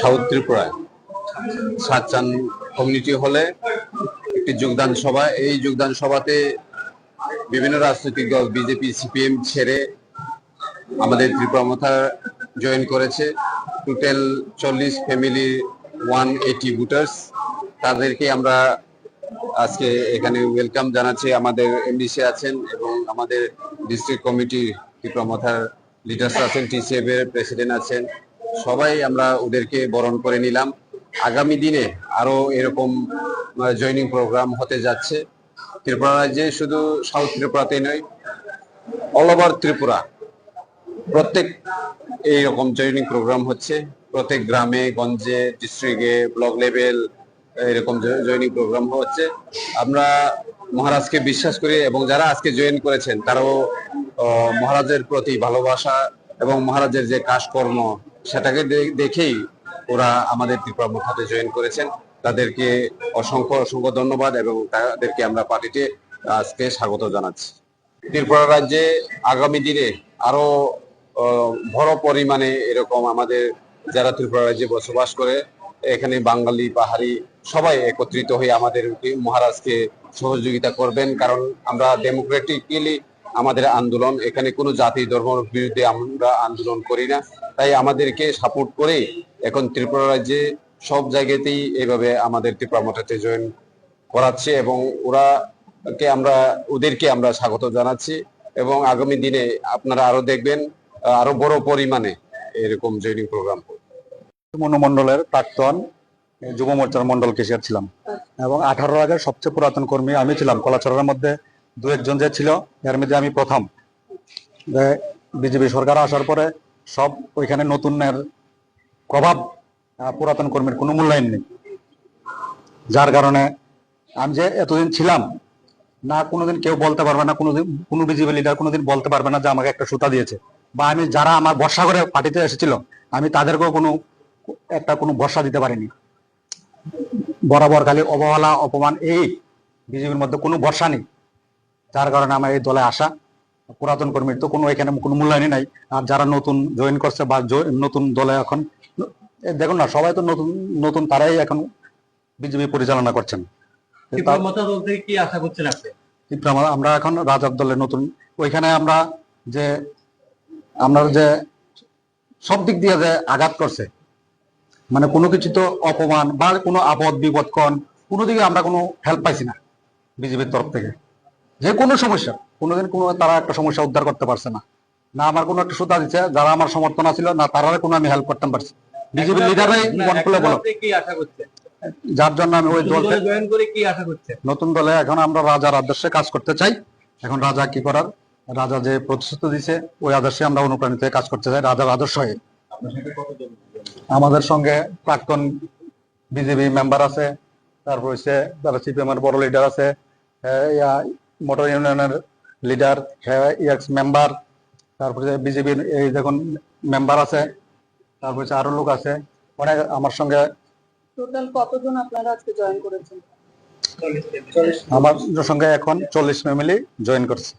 South ত্রিপুরায় সাতচান community হলে একটি যোগদান সভা। এই যোগদান সভাতে বিভিন্ন রাজনৈতিক দল বিজেপি সিপিএম ছেড়ে আমাদের ত্রিপুরা মাথা জয়েন করেছে। টোটাল 40 ফ্যামিলি 180 ভোটার্স, তাদেরকে আমরা আজকে এখানে ওয়েলকাম জানাচ্ছি। আমাদের এমডিসি আছেন এবং আমাদের ডিস্ট্রিক্ট কমিটি ত্রিপুরা মাথার লিডার্স আছেন, টিসিএফ এর প্রেসিডেন্ট আছেন, সবাই আমরা ওদেরকে বরণ করে নিলাম। আগামী দিনে আরো এরকম জয়নিং প্রোগ্রাম হতে যাচ্ছে ত্রিপুরা রাজ্যে, শুধু সাউথ ত্রিপুরাতে নয়, অল ওভার ত্রিপুরা প্রত্যেক এইরকম জয়নিং প্রোগ্রাম হচ্ছে। প্রত্যেক গ্রামে গঞ্জে ডিস্ট্রিক্টে ব্লক লেভেল এরকম জয়নিং প্রোগ্রাম হচ্ছে। আমরা মহারাজকে বিশ্বাস করি এবং যারা আজকে জয়েন করেছেন তারাও মহারাজের প্রতি ভালোবাসা এবং মহারাজের যে কাজকর্ম সেটাকে দেখেই ওরা আমাদের ত্রিপুরা মাথাতে জয়েন করেছেন। তাদেরকে অসংখ্য অসংখ্য ধন্যবাদ এবং তাদেরকে আমরা পার্টিতে আজকে স্বাগত জানাচ্ছি। ত্রিপুরা রাজ্যে আগামী দিনে আরো বড় পরিমাণে এরকম আমাদের যারা ত্রিপুরা রাজ্যে বসবাস করে, এখানে বাঙালি পাহাড়ি সবাই একত্রিত হয়ে আমাদের মহারাজকে সহযোগিতা করবেন। কারণ আমরা ডেমোক্রেটিক্যালি আমাদের আন্দোলন, এখানে কোনো জাতি ধর্মের বিরুদ্ধে আমরা আন্দোলন করি না, তাই আমাদেরকে সাপোর্ট করে এখন ত্রিপুরা রাজ্যে সব জায়গাতেই এইভাবে আমাদের ত্রিপুরা মাথাতে জয়েন করাচ্ছে এবং ওদেরকে আমরা স্বাগত জানাচ্ছি। এবং আগামী দিনে আপনারা আরো দেখবেন আরো বড় পরিমাণে এরকম জয়নিং প্রোগ্রাম। মন্ডলের প্রাক্তন যুব মোর্চার মন্ডল কেশিয়ার ছিলাম এবং 18 আগের সবচেয়ে পুরাতন কর্মী আমি ছিলাম। কলাচরের মধ্যে দু একজন যে ছিল, এর মধ্যে আমি প্রথম। বিজেপি সরকার আসার পরে সব ওইখানে নতুনের প্রভাব, পুরাতন কর্মীর কোনো মূল্যায়ন নেই, যার কারণে আমি যে এতদিন ছিলাম না, কোনোদিন কেউ বলতে পারবে না, কোনো বিজেপি লিডার কোনোদিন বলতে পারবে না যে আমাকে একটা সুতা দিয়েছে, বা আমি যারা আমার ভরসা করে পার্টিতে এসেছিল আমি তাদেরকেও কোনো ভরসা দিতে পারিনি। বরাবর খালি অবহেলা অপমান, এই বিজেপির মধ্যে কোনো ভরসা নেই, যার কারণে আমার এই দলে আসা। পুরাতন কর্মীর তো এখানে কোনো মূল্যায়নই নাই। আর যারা নতুন জয়েন করছে বা নতুন দলে এখন দেখুন না, সবাই তো নতুন নতুন, তারাই এখন বিজেপি পরিচালনা করছেন। কি আশা করছেন আপনি? আমরা এখন রাজক দলের নতুন, ওইখানে আমরা যে সব দিক দিয়ে যে আঘাত করছে, মানে কোনো কিছু তো অপমান বা কোনো আপদ বিপদ কোনো দিকে আমরা কোনো হেল্প পাইছি না বিজেপির তরফ থেকে। যে কোনো সমস্যা কোনোদিন তারা একটা সমস্যা উদ্ধার করতে পারছে না, না আমার কোনো একটা সুতা দিচ্ছে, যারা আমার সমর্থন ছিল না তারা কোনো আমি হেল্প করতে পারছি। বিজেপির লিডাররাই মন খুলে বলো কি আশা করছেন, যার জন্য আমি ওই দলকে জয়েন করে কি আশা করছেন? নতুন দলে এখন আমরা রাজার আদর্শে কাজ করতে চাই। এখন রাজা কি করার, রাজা যে প্রতিশ্রুতি দিছে ওই আদর্শে আমরা অনুপ্রাণিত হয়ে কাজ করতে চাই, রাজার আদর্শ হয়ে। আমাদের সঙ্গে প্রাক্তন বিজেপি মেম্বার আছে, তারপর হচ্ছে যারা সিপিএম এর বড় লিডার আছে, মোটর ইউনিয়নের লিডার, এক্স মেম্বার, তারপরে বিজেপির এই দেখুন মেম্বার আছে, তারপর হচ্ছে আরো লোক আছে অনেক আমার সঙ্গে। টোটাল কতজন আপনারা আজকে জয়েন করেছেন? আমার সঙ্গে এখন 40 ফ্যামিলি জয়েন করছে।